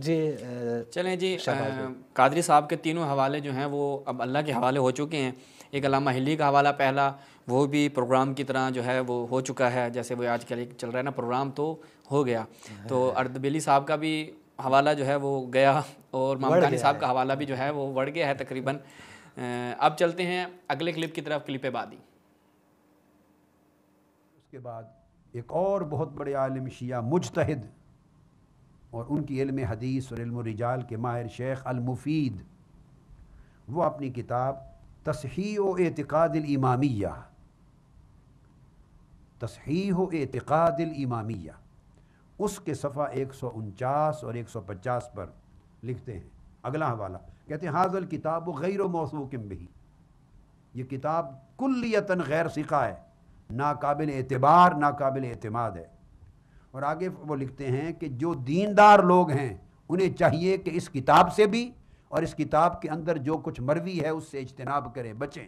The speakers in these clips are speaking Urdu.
جی چلیں جی، قادری صاحب کے تینوں حوالے جو ہیں وہ اب اللہ کے حوالے ہو چکے ہیں۔ ایک علامہ حلی کا حوالہ پہلا، وہ بھی پروگرام کی طرح جو ہے وہ ہو چکا ہے، جیسے وہ آج کل چل رہا ہے نا پروگرام، تو ہو گیا۔ تو اردبیلی صاحب کا بھی حوالہ جو ہے وہ گیا، اور مامدانی صاحب کا حوالہ بھی جو ہے وہ بڑھ گیا ہے تقریباً۔ اب چلتے ہیں اگلے کلپ کی طرف، کلپ بعدی۔ اس کے بعد ایک اور بہت بڑے عالم شیعہ مجتہد اور ان کی علم حدیث اور علم الرجال کے ماہر شیخ المفید، وہ اپنی کتاب تصحیح و اعتقاد الامامیہ، تصحیح و اعتقاد الامامیہ، اس کے صفحہ 149 اور 150 پر لکھتے ہیں اگلا حوالہ، کہتے ہیں ھذا الکتاب غیر موثوق بہ، یہ کتاب کلیتاً غیر ثقہ ہے، ناقابل اعتبار، ناقابل اعتماد ہے۔ اور آگے وہ لکھتے ہیں کہ جو دیندار لوگ ہیں انہیں چاہیے کہ اس کتاب سے بھی اور اس کتاب کے اندر جو کچھ مروی ہے اس سے اجتناب کریں، بچیں۔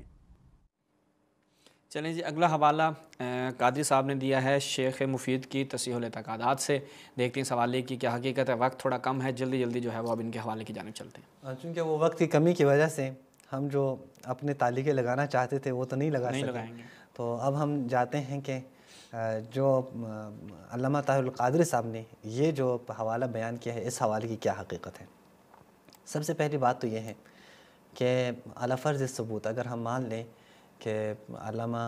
چلیں جی، اگلا حوالہ قادری صاحب نے دیا ہے شیخ مفید کی تصحیح الاعتقادات سے۔ دیکھتے ہیں اس حوالے کی کیا حقیقت ہے، وقت تھوڑا کم ہے، جلدی جلدی جو ہے وہ اب ان کے حوالے کی جانب چلتے ہیں۔ چونکہ وہ وقت کی کمی کی وجہ سے ہم جو اپنے تعلیقیں لگانا چاہتے تھے وہ تو نہیں لگائیں گے، تو اب ہم جاتے ہیں کہ جو علامہ طاہر القادری صاحب نے یہ جو حوالہ بیان کیا ہے، اس حوالے کی کیا حقیقت ہے۔ سب سے پہلی بات تو یہ ہے کہ علی فرض ثبوت، اگر ہم مان لیں کہ علامہ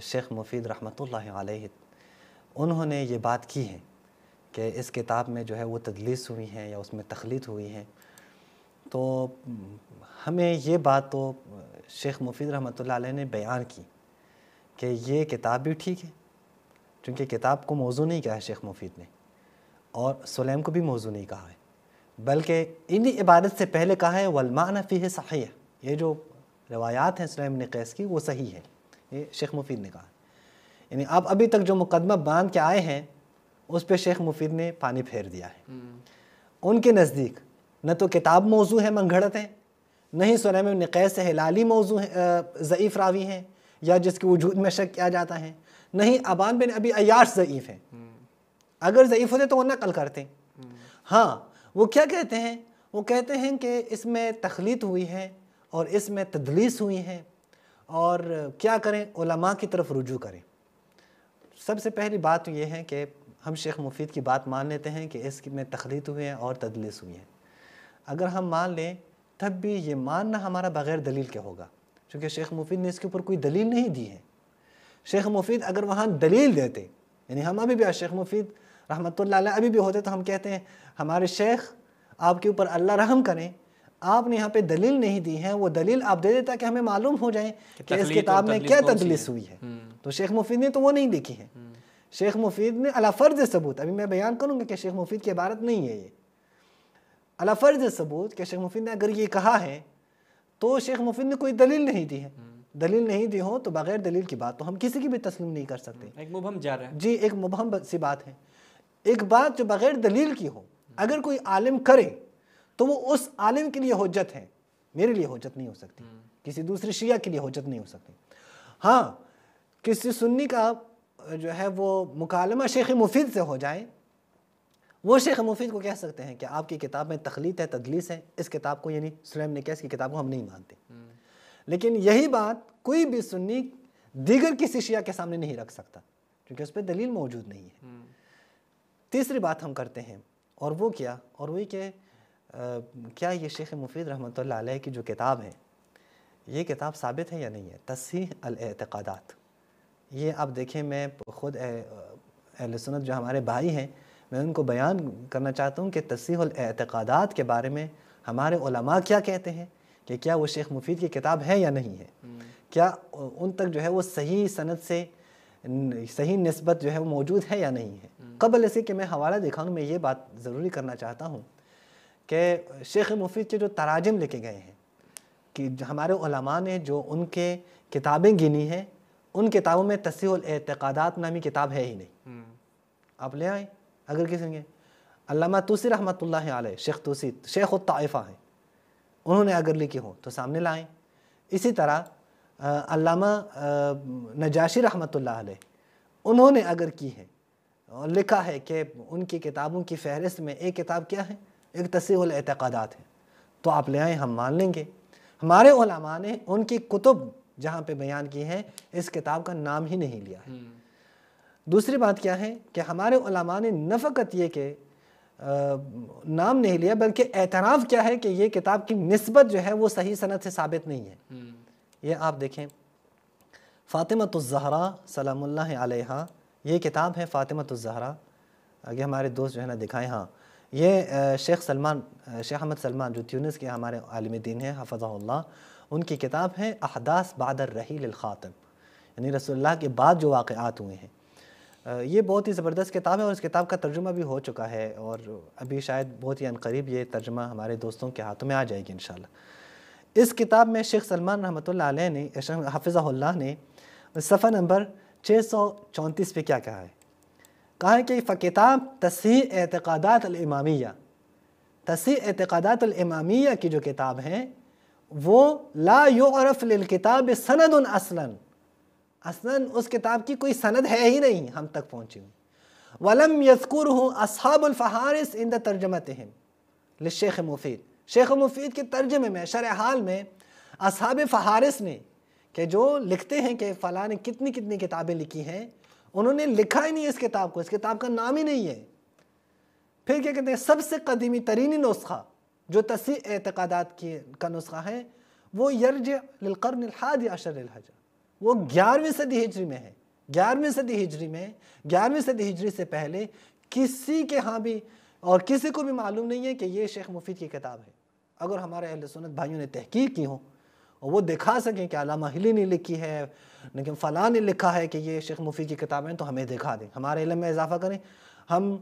شیخ مفید رحمۃ اللہ علیہ انہوں نے یہ بات کی ہے کہ اس کتاب میں جو ہے وہ تدلیس ہوئی ہیں یا اس میں تخلیط ہوئی ہیں، تو ہمیں یہ بات تو شیخ مفید رحمۃ اللہ علیہ نے بیان کی کہ یہ کتاب بھی ٹھیک ہے، چونکہ کتاب کو موضوع نہیں کہا ہے شیخ مفید نے، اور سلیم کو بھی موضوع نہیں کہا ہے، بلکہ انہی عبادت سے پہلے کہا ہے والمعنی فیہ صحیح، یہ جو روایات ہیں سلیم بن قیس کی وہ صحیح ہے، یہ شیخ مفید نے کہا ہے۔ یعنی آپ ابھی تک جو مقدمہ باندھ کے آئے ہیں اس پہ شیخ مفید نے پانی پھیر دیا ہے۔ ان کے نزدیک نہ تو کتاب موضوع ہے، منگھڑت ہیں، نہ ہی سلیم بن قیس ہلالی موضوع ضعیف راوی ہیں یا جس کے وجود میں شک کیا جاتا ہے، نہ ہی ابان بن ابی عیاش ضعیف ہیں۔ اگر ضعیف ہوتے تو وہ نقل کرتے۔ ہاں، وہ کیا کہتے ہیں؟ وہ کہتے ہیں کہ اس میں تخلیط ہوئی ہے اور اس میں تدلیس ہوئی ہے، اور کیا کریں؟ علماء کی طرف رجوع کریں۔ سب سے پہلی بات تو یہ ہے کہ ہم شیخ مفید کی بات مان لیتے ہیں کہ اس میں تخلیط ہوئی ہے اور تدلیس ہوئی ہے۔ اگر ہم مان لیں تب بھی یہ ماننا ہمارا بغیر دلیل کے ہوگا، چونکہ شیخ مفید نے اس کے اوپر کوئی دلیل نہیں دی ہے۔ شیخ مفید اگر وہاں دلیل دیتے، یعنی ہم ابھی بھی شیخ مفید رحمۃ اللہ علیہ ابھی بھی ہوتے تو ہم کہتے ہیں ہمارے شیخ آپ کے اوپر اللہ رحم کریں، آپ نے یہاں پہ دلیل نہیں دی ہے، وہ دلیل آپ دے دیتا کہ ہمیں معلوم ہو جائے کہ اس کتاب میں کیا تدلیس ہوئی ہے۔ تو شیخ مفید نے تو وہ نہیں لکھی ہے۔ شیخ مفید نے علی فرض ثبوت، ابھی میں بیان کروں گا کہ شیخ مفید کی عبارت نہیں ہے یہ، علی فرض ثبوت کہ شیخ مفید نے اگر یہ کہا ہے تو شیخ مفید نے کوئی دلیل نہیں دی ہے۔ دلیل نہیں دی ہو تو بغیر دلیل کی بات تو ہم کسی کی بھی تسلیم نہیں کر سکتے، ایک مبہم جا رہا ہے۔ جی، ایک مبہم سی بات ہے۔ ایک بات جو بغیر دلیل کی ہو اگر کوئی عالم کرے تو وہ اس عالم کے لیے حجت ہے، میرے لیے حجت نہیں ہو سکتی، کسی دوسرے شیعہ کے لیے حجت نہیں ہو سکتی۔ ہاں، کسی سنی کا جو ہے وہ مکالمہ شیخ مفید سے ہو جائے، وہ شیخ مفید کو کہہ سکتے ہیں کہ آپ کی کتاب میں تخلیط ہے، تدلیس ہے، اس کتاب کو یعنی سلیم بن قیس کی کتاب کو ہم نہیں مانتے۔ لیکن یہی بات کوئی بھی سنی دیگر کسی شیعہ کے سامنے نہیں رکھ سکتا، کیونکہ اس پہ دلیل موجود نہیں ہے۔ تیسری بات ہم کرتے ہیں، اور وہ کیا؟ اور وہی کہ کیا یہ شیخ مفید رحمۃ اللہ علیہ کی جو کتاب ہے یہ کتاب ثابت ہے یا نہیں ہے؟ تصحیح الاعتقادات، یہ آپ دیکھیں، میں خود اہل سنت جو ہمارے بھائی ہیں میں ان کو بیان کرنا چاہتا ہوں کہ تصحیح الاعتقادات کے بارے میں ہمارے علماء کیا کہتے ہیں، کہ کیا وہ شیخ مفید کی کتاب ہے یا نہیں ہے، کیا ان تک جو ہے وہ صحیح سند سے صحیح نسبت جو ہے وہ موجود ہے یا نہیں ہے۔ قبل اسے کہ میں حوالہ دکھاؤں، میں یہ بات ضروری کرنا چاہتا ہوں کہ شیخ مفید کے جو تراجم لکھے گئے ہیں، کہ ہمارے علماء نے جو ان کے کتابیں گنی ہیں، ان کتابوں میں تصحیح الاعتقادات نامی کتاب ہے ہی نہیں۔ آپ لے آئیں، اگر کسی نے، علامہ طوسی رحمۃ اللہ علیہ، شیخ طوسی شیخ الطائفہ ہیں، انہوں نے اگر لکھی ہو تو سامنے لائیں۔ اسی طرح علامہ نجاشی رحمۃ اللہ علیہ، انہوں نے اگر کی ہے اور لکھا ہے کہ ان کی کتابوں کی فہرست میں ایک کتاب کیا ہے؟ ایک تصحیح الاعتقادات ہے، تو آپ لے آئیں، ہم مان لیں گے۔ ہمارے علماء نے ان کی کتب جہاں پہ بیان کی ہیں اس کتاب کا نام ہی نہیں لیا ہے۔ دوسری بات کیا ہے کہ ہمارے علماء نے نہ فقط یہ کہ نام نہیں لیا بلکہ اعتراف کیا ہے کہ یہ کتاب کی نسبت جو ہے وہ صحیح سند سے ثابت نہیں ہے۔ یہ آپ دیکھیں فاطمۃ الزہرا سلام اللہ علیہا، یہ کتاب ہے فاطمۃ الزہرا، آگے ہمارے دوست جو ہے نا دکھائیں، ہاں یہ شیخ احمد سلمان جو تیونس کے ہمارے عالم دین ہیں حفظہ اللہ، ان کی کتاب ہے احداث بعد الرحیل الخاتم، یعنی رسول اللہ کے بعد جو واقعات ہوئے ہیں۔ یہ بہت ہی زبردست کتاب ہے اور اس کتاب کا ترجمہ بھی ہو چکا ہے اور ابھی شاید بہت ہی عنقریب یہ ترجمہ ہمارے دوستوں کے ہاتھوں میں آ جائے گی انشاءاللہ۔ اس کتاب میں شیخ سلمان رحمۃ اللہ علیہ نے حفظہ اللہ نے صفحہ نمبر 634 پہ کیا کہا ہے؟ کہا ہے کہ فکتاب تصحیح اعتقادات الامامیہ، تصحیح اعتقادات الامامیہ کی جو کتاب ہے وہ لا یعرف للکتاب سند اصلاً اس کتاب کی کوئی سند ہے ہی نہیں ہم تک پہنچی ہوئی۔ وَلَمْ يَذْكُرْهُ أَصْحَابُ الْفَحَارِسِ عِنْدَ تَرْجَمَتِهِمْ للشیخ مفید، شیخ مفید کے ترجمے میں شرح حال میں اصحاب فحارس نے کہ جو لکھتے ہیں کہ فلاں نے کتنی کتنی کتابیں لکھی ہیں، انہوں نے لکھا ہی نہیں اس کتاب کو، اس کتاب کا نام ہی نہیں ہے۔ پھر کیا کہتے ہیں سب سے قدیمی ترینی نسخہ جو تصحیح اعتقادات کا نسخہ ہے وہ یرجع للقرن الحادی عشر للہجرہ، وہ 11ویں صدی ہجری میں ہے۔ 11ویں صدی ہجری میں، 11ویں صدی ہجری سے پہلے کسی کے ہاں بھی اور کسی کو بھی معلوم نہیں ہے کہ یہ شیخ مفید کی کتاب ہے۔ اگر ہمارے اہل سنت بھائیوں نے تحقیق کی ہوں اور وہ دکھا سکیں کہ علامہ ہلی نے لکھی ہے لیکن فلاں نے لکھا ہے کہ یہ شیخ مفید کی کتابیں، تو ہمیں دکھا دیں، ہمارے علم میں اضافہ کریں، ہم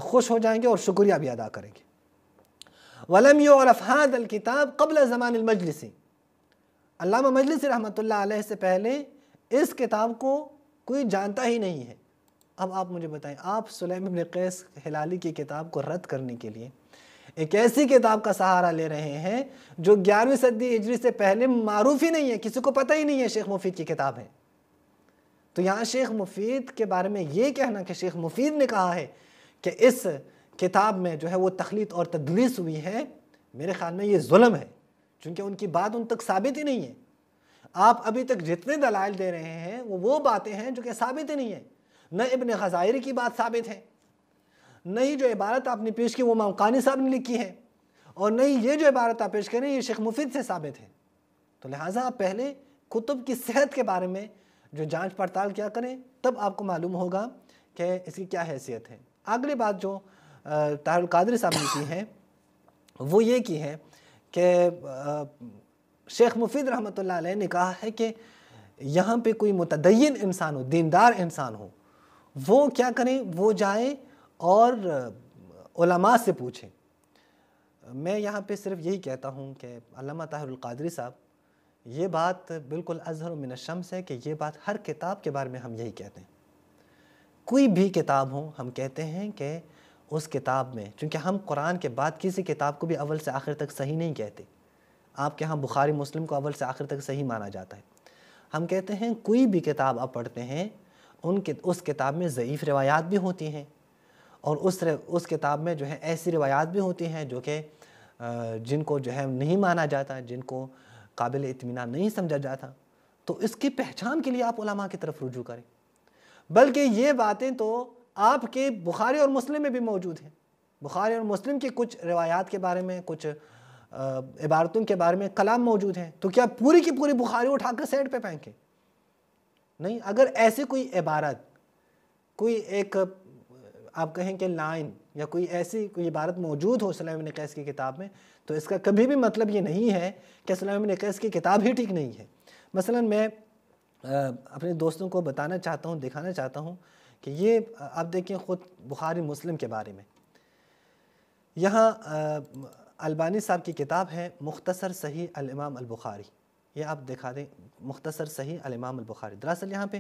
خوش ہو جائیں گے اور شکریہ بھی ادا کریں گے۔ وَلَمْ يُعْرَفْ هَذَا الْكِتَابِ قَبْلَ زَمَانِ الْمَجْلِسِ، علامہ مجلسی رحمۃ اللہ علیہ سے پہلے اس کتاب کو کوئی جانتا ہی نہیں ہے۔ اب آپ مجھے بتائیں، آپ سلیم بن قیس ہلالی کی کتاب کو رد کرنے کے لیے ایک ایسی کتاب کا سہارا لے رہے ہیں جو 11ویں صدی ہجری سے پہلے معروف ہی نہیں ہے، کسی کو پتہ ہی نہیں ہے شیخ مفید کی کتاب ہے۔ تو یہاں شیخ مفید کے بارے میں یہ کہنا کہ شیخ مفید نے کہا ہے کہ اس کتاب میں جو ہے وہ تخلیط اور تدلیس ہوئی ہے، میرے خیال میں یہ ظلم ہے، چونکہ ان کی بات ان تک ثابت ہی نہیں ہے۔ آپ ابھی تک جتنے دلائل دے رہے ہیں وہ باتیں ہیں جو کہ ثابت ہی نہیں ہیں۔ نہ ابن غزائری کی بات ثابت ہے، نہ ہی جو عبارت آپ نے پیش کی وہ مقانی صاحب نے لکھی ہے، اور نہ ہی یہ جو عبارت آپ پیش کریں یہ شیخ مفید سے ثابت ہے۔ تو لہٰذا آپ پہلے کتب کی صحت کے بارے میں جو جانچ پڑتال کیا کریں، تب آپ کو معلوم ہوگا کہ اس کی کیا حیثیت ہے۔ اگلی بات جو طاہر القادری صاحب نے کی ہے وہ یہ کی ہے کہ شیخ مفید رحمۃ اللہ علیہ نے کہا ہے کہ یہاں پہ کوئی متدین انسان ہو، دیندار انسان ہو، وہ کیا کریں، وہ جائیں اور علماء سے پوچھیں۔ میں یہاں پہ صرف یہی کہتا ہوں کہ علامہ طاہر القادری صاحب، یہ بات بالکل اظہر من الشمس ہے کہ یہ بات ہر کتاب کے بارے میں ہم یہی کہتے ہیں۔ کوئی بھی کتاب ہو ہم کہتے ہیں کہ اس کتاب میں، چونکہ ہم قرآن کے بعد کسی کتاب کو بھی اول سے آخر تک صحیح نہیں کہتے، آپ کے ہاں بخاری مسلم کو اول سے آخر تک صحیح مانا جاتا ہے، ہم کہتے ہیں کوئی بھی کتاب آپ پڑھتے ہیں اس کتاب میں ضعیف روایات بھی ہوتی ہیں، اور اس کتاب میں جو ہے ایسی روایات بھی ہوتی ہیں جو کہ جن کو جو ہے نہیں مانا جاتا، جن کو قابل اطمینان نہیں سمجھا جاتا، تو اس کی پہچان کے لیے آپ علماء کی طرف رجوع کریں۔ بلکہ یہ باتیں تو آپ کے بخاری اور مسلم میں بھی موجود ہیں، بخاری اور مسلم کی کچھ روایات کے بارے میں، کچھ عبارتوں کے بارے میں کلام موجود ہیں، تو کیا پوری کی پوری بخاری اٹھا کر سیٹ پہ پھینکیں؟ نہیں، اگر ایسی کوئی عبارت، کوئی ایک آپ کہیں کہ لائن یا کوئی ایسی کوئی عبارت موجود ہو سلیم بن قیس کی کتاب میں، تو اس کا کبھی بھی مطلب یہ نہیں ہے کہ سلیم بن قیس کی کتاب ہی ٹھیک نہیں ہے۔ مثلا میں اپنے دوستوں کو بتانا چاہتا ہوں، دکھانا چاہتا ہوں کہ یہ آپ دیکھیں خود بخاری مسلم کے بارے میں، یہاں البانی صاحب کی کتاب ہے مختصر صحیح الامام البخاری، یہ آپ دکھا دیں، مختصر صحیح الامام البخاری۔ دراصل یہاں پہ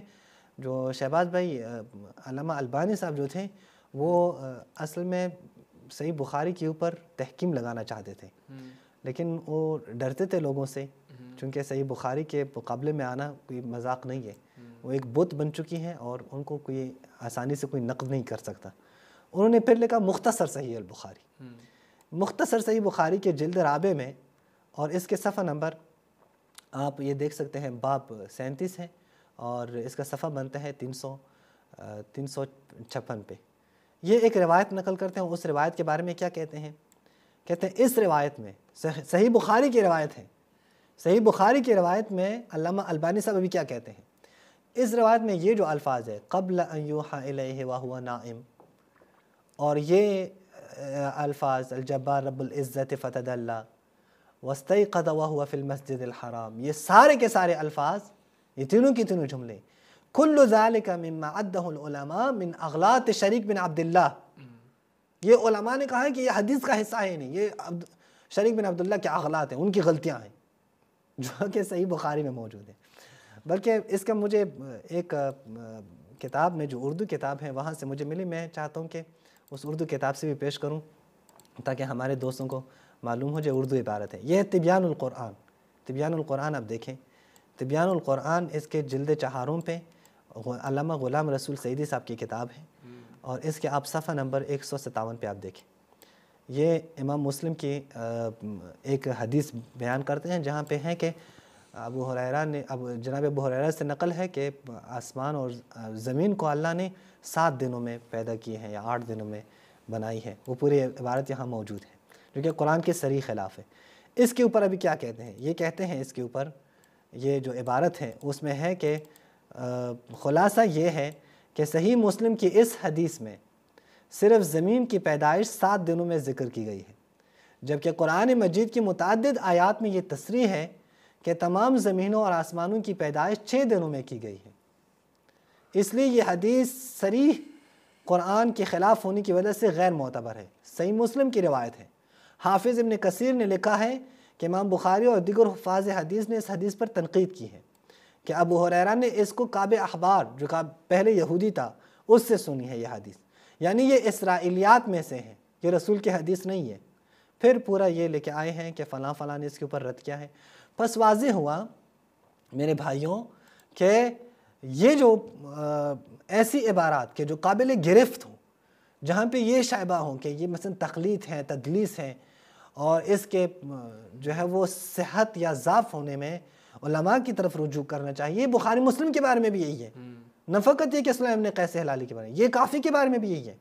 جو شہباز بھائی علامہ البانی صاحب جو تھے وہ اصل میں صحیح بخاری کے اوپر تحکیم لگانا چاہتے تھے، لیکن وہ ڈرتے تھے لوگوں سے، چونکہ صحیح بخاری کے مقابلے میں آنا کوئی مذاق نہیں ہے، وہ ایک بت بن چکی ہیں اور ان کو کوئی آسانی سے کوئی نقد نہیں کر سکتا۔ انہوں نے پھر لکھا مختصر صحیح البخاری۔ مختصر صحیح بخاری کے جلد رابع میں، اور اس کے صفحہ نمبر آپ یہ دیکھ سکتے ہیں، باب 37 ہے اور اس کا صفحہ بنتا ہے 356 پہ۔ یہ ایک روایت نقل کرتے ہیں، اس روایت کے بارے میں کیا کہتے ہیں؟ کہتے ہیں اس روایت میں، صحیح بخاری کی روایت ہے، صحیح بخاری کی روایت میں علامہ البانی صاحب ابھی کیا کہتے ہیں؟ اس روایت میں یہ جو الفاظ ہے قبل ان یوحى الیہ وہو نائم، اور یہ الفاظ الجبار رب العزت فتدلی واستيقظ وهو في المسجد الحرام، یہ سارے کے سارے الفاظ، یہ تینوں کی تینوں جملے، کل ذالک مما عدہ العلماء من اغلاط شریک بن عبداللہ، یہ علماء نے کہا ہے کہ یہ حدیث کا حصہ ہے نہیں، یہ شریک بن عبداللہ کے اغلاط ہیں، ان کی غلطیاں ہیں جو کہ صحیح بخاری میں موجود ہیں۔ بلکہ اس کا مجھے ایک کتاب میں جو اردو کتاب ہے وہاں سے مجھے ملی، میں چاہتا ہوں کہ اس اردو کتاب سے بھی پیش کروں تاکہ ہمارے دوستوں کو معلوم ہو جو اردو عبارت ہے۔ یہ ہے تبیان القرآن، تبیان القرآن آپ دیکھیں، تبیان القرآن اس کے جلد 4 پہ علامہ غلام رسول سعیدی صاحب کی کتاب ہے، اور اس کے آپ صفحہ نمبر 157 پہ آپ دیکھیں۔ یہ امام مسلم کی ایک حدیث بیان کرتے ہیں جہاں پہ ہے کہ ابو ہریرہ نے، جناب ابو ہریرہ سے نقل ہے کہ آسمان اور زمین کو اللہ نے 7 دنوں میں پیدا کیے ہیں یا 8 دنوں میں بنائی ہے، وہ پوری عبارت یہاں موجود ہے جو کہ قرآن کے صریح خلاف ہے۔ اس کے اوپر ابھی کیا کہتے ہیں؟ یہ کہتے ہیں اس کے اوپر یہ جو عبارت ہے اس میں ہے کہ خلاصہ یہ ہے کہ صحیح مسلم کی اس حدیث میں صرف زمین کی پیدائش 7 دنوں میں ذکر کی گئی ہے، جبکہ قرآن مجید کی متعدد آیات میں یہ تصریح ہے کہ تمام زمینوں اور آسمانوں کی پیدائش 6 دنوں میں کی گئی ہے۔ اس لیے یہ حدیث صریح قرآن کے خلاف ہونے کی وجہ سے غیر معتبر ہے، صحیح مسلم کی روایت ہے۔ حافظ ابن کثیر نے لکھا ہے کہ امام بخاری اور دیگر حفاظ حدیث نے اس حدیث پر تنقید کی ہے کہ ابو ہریرہ نے اس کو کعب احبار جو پہلے یہودی تھا اس سے سنی ہے یہ حدیث، یعنی یہ اسرائیلیات میں سے ہے، یہ رسول کی حدیث نہیں ہے۔ پھر پورا یہ لے کے آئے ہیں کہ فلاں فلاں نے اس کے اوپر رد کیا ہے۔ پس واضح ہوا میرے بھائیوں کہ یہ جو ایسی عبارات کہ جو قابل گرفت ہوں، جہاں پہ یہ شائبہ ہوں کہ یہ مثلا تقلید ہے، تدلیس ہے، اور اس کے جو ہے وہ صحت یا ضعف ہونے میں علماء کی طرف رجوع کرنا چاہیے۔ یہ بخاری مسلم کے بارے میں بھی یہی ہے، نہ فقط یہ کہ سلیم ابن قیس ہلالی کے بارے میں، یہ کافی کے بارے میں بھی یہی ہے۔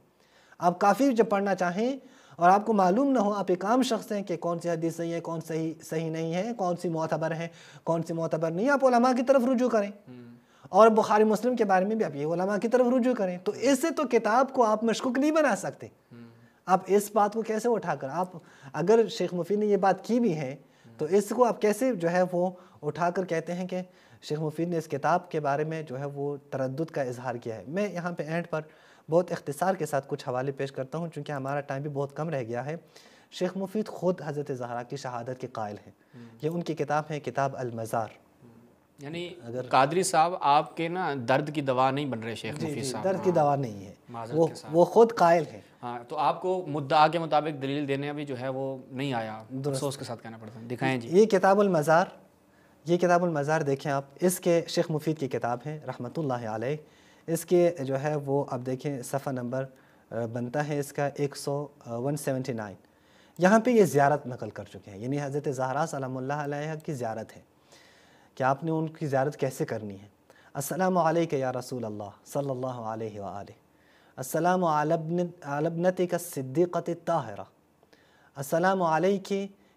آپ کافی جب پڑھنا چاہیں اور آپ کو معلوم نہ ہو، آپ ایک عام شخص ہیں کہ کون سی حدیث صحیح ہے، کون صحیح نہیں ہے، کون سی معتبر ہے، کون سی معتبر نہیں ہے، آپ علماء کی طرف رجوع کریں، اور بخاری مسلم کے بارے میں بھی آپ یہ علماء کی طرف رجوع کریں۔ تو اس سے تو کتاب کو آپ مشکوک نہیں بنا سکتے۔ آپ اس بات کو کیسے اٹھا کر، آپ اگر شیخ مفید نے یہ بات کی بھی ہے تو اس کو آپ کیسے جو ہے وہ اٹھا کر کہتے ہیں کہ شیخ مفید نے اس کتاب کے بارے میں جو ہے وہ تردد کا اظہار کیا ہے۔ میں یہاں پہ اینڈ پر بہت اختصار کے ساتھ کچھ حوالے پیش کرتا ہوں چونکہ ہمارا ٹائم بھی بہت کم رہ گیا ہے۔ شیخ مفید خود حضرت زہرا کی شہادت کے قائل ہیں، یہ ان کی کتاب ہے کتاب المزار۔ یعنی قادری صاحب آپ کے نا درد کی دوا نہیں بن رہے شیخ مفید صاحب، درد کی دوا نہیں ہے، وہ خود قائل ہیں۔ ہاں، تو آپ کو مدعا کے مطابق دلیل دینے ابھی جو ہے وہ نہیں آیا، افسوس کے ساتھ کہنا پڑتا ہے۔ دکھائیں جی یہ کتاب المزار، یہ کتاب المزار دیکھیں آپ، اس کے شیخ مفید کی کتاب ہے رحمۃ اللہ علیہ، اس کے جو ہے وہ آپ دیکھیں صفحہ نمبر بنتا ہے اس کا 179۔ یہاں پہ یہ زیارت نقل کر چکے ہیں، یعنی حضرت زہرا سلام اللہ علیہ کی زیارت ہے کہ آپ نے ان کی زیارت کیسے کرنی ہے۔ السلام علیک یا رسول اللہ صلی اللہ علیہ وآلہ، السلام علی ابنتک الصدیقۃ الطاہرہ، السلام علیک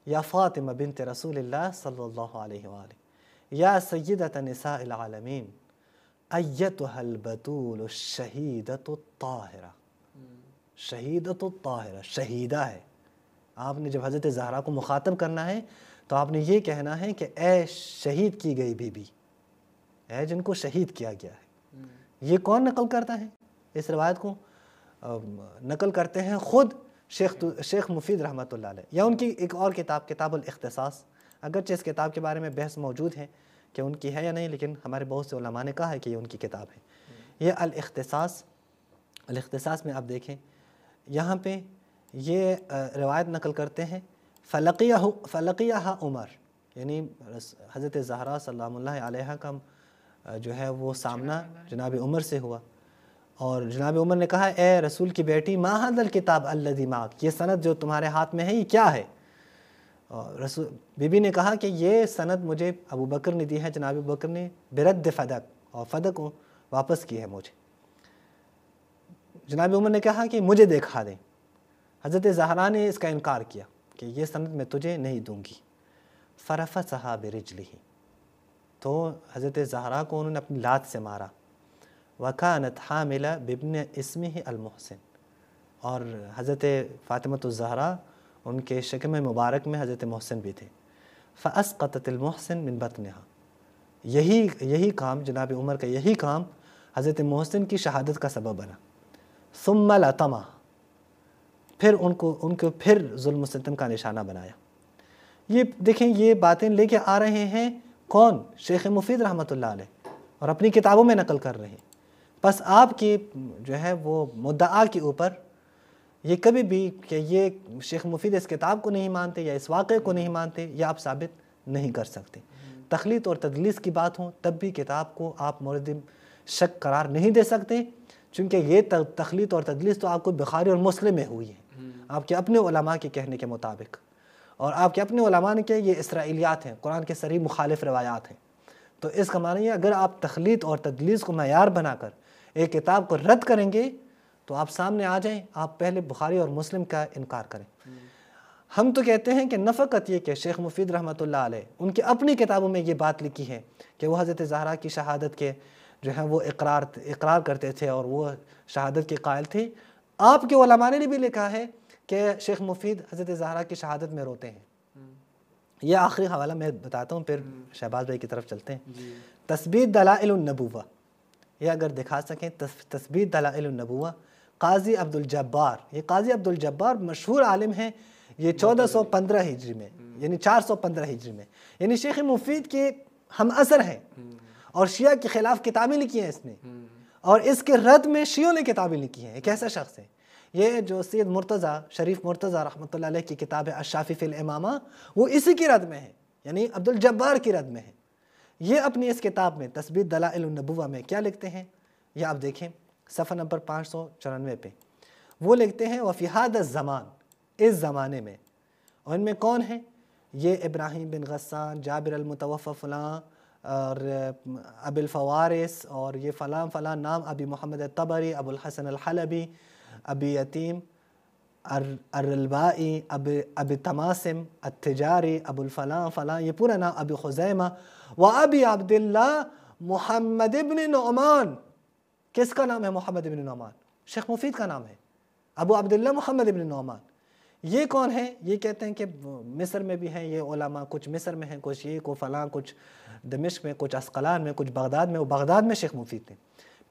یا فاطمہ بنت رسول اللہ صلی اللہ علیہ وآلہ، یا سیدۃ نساء العالمین، ایتھا البتول الشہیدۃ الطاہرہ۔ شہیدۃ الطاہرہ، شہیدہ ہے۔ آپ نے جب حضرت زہرا کو مخاطب کرنا ہے تو آپ نے یہ کہنا ہے کہ اے شہید کی گئی بی بی، اے جن کو شہید کیا گیا ہے۔ یہ کون نقل کرتا ہے؟ اس روایت کو نقل کرتے ہیں خود شیخ مفید رحمۃ اللہ علیہ، یا ان کی ایک اور کتاب کتاب الاختصاص، اگرچہ اس کتاب کے بارے میں بحث موجود ہے کہ ان کی ہے یا نہیں، لیکن ہمارے بہت سے علماء نے کہا ہے کہ یہ ان کی کتاب ہے۔ یہ الاختصاص میں آپ دیکھیں، یہاں پہ یہ روایت نقل کرتے ہیں فلقیہ عمر، یعنی حضرت زہرا سلام اللہ علیہ کا جو ہے وہ سامنا جناب عمر سے ہوا، اور جناب عمر نے کہا اے رسول کی بیٹی ما ھذا الکتاب الذی معک، یہ سند جو تمہارے ہاتھ میں ہے یہ کیا ہے؟ اور رسول بی بی نے کہا کہ یہ سند مجھے ابو بکر نے دی ہے، جناب ابو بکر نے برد فدق، اور فدق کو واپس کی ہے مجھے۔ جناب عمر نے کہا کہ مجھے دکھا دیں۔ حضرت زہرا نے اس کا انکار کیا کہ یہ سند میں تجھے نہیں دوں گی۔ فرفسھا برجلہ، تو حضرت زہرا کو انہوں نے اپنی لات سے مارا۔ وکانت حاملہ بابن اسمہ المحسن، اور حضرت فاطمۃ الزہرا ان کے شکم مبارک میں حضرت محسن بھی تھے۔ فاسقطت المحسن من بطنہا، یہی کام جناب عمر کا یہی کام حضرت محسن کی شہادت کا سبب بنا۔ ثم لطمہ، پھر ان کو پھر ظلم و ستم کا نشانہ بنایا۔ یہ دیکھیں یہ باتیں لے کے آ رہے ہیں کون؟ شیخ مفید رحمۃ اللہ علیہ، اور اپنی کتابوں میں نقل کر رہے ہیں۔ بس آپ کی جو ہے وہ مدعا کے اوپر یہ کبھی بھی کہ یہ شیخ مفید اس کتاب کو نہیں مانتے یا اس واقعے کو نہیں مانتے، یہ آپ ثابت نہیں کر سکتے۔ تخلیط اور تدلیس کی بات ہو تب بھی کتاب کو آپ مورد شک قرار نہیں دے سکتے، چونکہ یہ تخلیط اور تدلیس تو آپ کو بخاری اور مسلم میں ہوئی ہے آپ کے اپنے علماء کے کہنے کے مطابق، اور آپ کے اپنے علماء نے کہ یہ اسرائیلیات ہیں، قرآن کے صریح مخالف روایات ہیں۔ تو اس کا معنی ہے اگر آپ تخلیط اور تدلیس کو معیار بنا کر ایک کتاب کو رد کریں گے تو آپ سامنے آ جائیں، آپ پہلے بخاری اور مسلم کا انکار کریں۔ ہم تو کہتے ہیں کہ نہ فقط یہ کہ شیخ مفید رحمۃ اللہ علیہ ان کی اپنی کتابوں میں یہ بات لکھی ہے کہ وہ حضرت زہرا کی شہادت کے جو ہے وہ اقرار کرتے تھے اور وہ شہادت کے قائل تھے، آپ کے علماء نے بھی لکھا ہے کہ شیخ مفید حضرت زہرا کی شہادت میں روتے ہیں۔ یہ آخری حوالہ میں بتاتا ہوں، پھر شہباز بھائی کی طرف چلتے ہیں۔ تثبیت دلائل النبوہ، یہ اگر دکھا سکیں تثبیت دلائل النبوہ، قاضی عبد الجبار، یہ قاضی عبد الجبار مشہور عالم ہیں، یہ 1415 ہجری میں یعنی 415 ہجری میں، یعنی شیخ مفید کے ہم اثر ہیں، اور شیعہ کے خلاف کتابیں لکھی ہیں اس نے، اور اس کے رد میں شیعوں نے کتابیں لکھی ہیں۔ ایک ایسا شخص ہے یہ جو سید مرتضیٰ شریف مرتضیٰ رحمۃ اللہ علیہ کی کتاب ہے الشافی فی الامامہ، وہ اسی کی رد میں ہے، یعنی عبد الجبار کی رد میں ہے۔ یہ اپنی اس کتاب میں تثبیت دلائل النبوہ میں کیا لکھتے ہیں، یہ آپ دیکھیں صفحہ نمبر 594 پہ، وہ لکھتے ہیں وفی ھذا الزمان، اس زمانے میں، اور ان میں کون ہیں؟ یہ ابراہیم بن غسان، جابر المتوفی فلاں، اور ابو الفوارس، اور یہ فلاں فلاں نام، ابی محمد الطبری، ابو الحسن الحلبی، ابی یتیم الرلبائی، ابی تماسم التجاری، ابو الفلاں فلاں، یہ پورا نام، ابی خزیمہ و ابی عبداللہ محمد ابن نعمان۔ کس کا نام ہے محمد ابن نعمان؟ شیخ مفید کا نام ہے، ابو عبداللہ محمد ابن نعمان۔ یہ کون ہیں؟ یہ کہتے ہیں کہ مصر میں بھی ہیں یہ علماء، کچھ مصر میں ہیں، کچھ یہ کو فلاں، کچھ دمشق میں، کچھ اسقلان میں، کچھ بغداد میں، وہ بغداد میں شیخ مفید تھے۔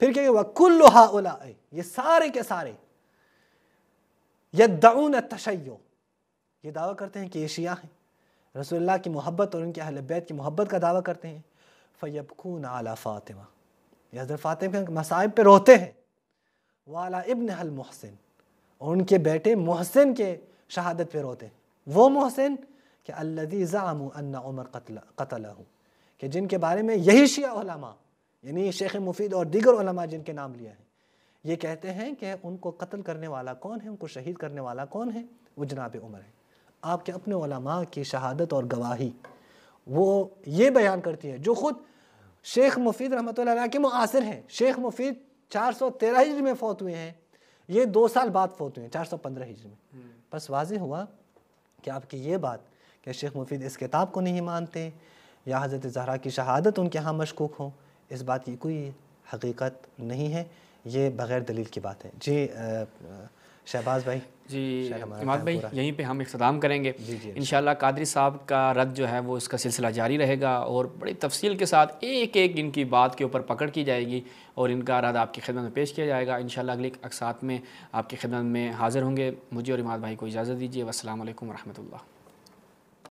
پھر کہ وَكُلُّ هَؤُلَاءِ، یہ سارے کے سارے يَدَّعُونَ التَّشَيُّعَ، یہ دعویٰ کرتے ہیں کہ یہ شیعہ ہیں، رسول اللہ کی محبت اور ان کے اہل بیت کی محبت کا دعویٰ کرتے ہیں۔ فَيَبْكُونَ عَلَى فاطمہ، یہ حضرت فاطمہ کے مصائب پہ روتے ہیں، وَعَلَى ابْنِهَا الْمُحْسِنِ، اور ان کے بیٹے محسن کے شہادت پہ روتے ہیں۔ وہ محسن کہ الذی زعموا ان عمر قتلہ، کہ جن کے بارے میں یہی شیعہ علماء یعنی شیخ مفید اور دیگر علماء جن کے نام لیا ہے، یہ کہتے ہیں کہ ان کو قتل کرنے والا کون ہے، ان کو شہید کرنے والا کون ہے؟ وہ جناب عمر ہے۔ آپ کے اپنے علماء کی شہادت اور گواہی وہ یہ بیان کرتی ہے، جو خود شیخ مفید رحمۃ اللہ علیہ کے معاصر ہیں۔ شیخ مفید 413 ہجری میں فوت ہوئے ہیں، یہ 2 سال بعد فوت ہوئے ہیں 415 ہجری میں۔ بس واضح ہوا کہ آپ کی یہ بات کہ شیخ مفید اس کتاب کو نہیں مانتے یا حضرت زہرا کی شہادت ان کے ہاں مشکوک ہو، اس بات کی کوئی حقیقت نہیں ہے، یہ بغیر دلیل کی بات ہے۔ جی شہباز بھائی۔ جی عماد بھائی، یہیں پہ ہم اختتام کریں گے انشاءاللہ۔ قادری صاحب کا رد جو ہے وہ اس کا سلسلہ جاری رہے گا، اور بڑی تفصیل کے ساتھ ایک ایک ان کی بات کے اوپر پکڑ کی جائے گی، اور ان کا رد آپ کی خدمت میں پیش کیا جائے گا انشاءاللہ۔ اگلی اقساط میں آپ کی خدمت میں حاضر ہوں گے۔ مجھے اور عماد بھائی کو اجازت دیجیے، والسلام علیکم ورحمۃ اللہ۔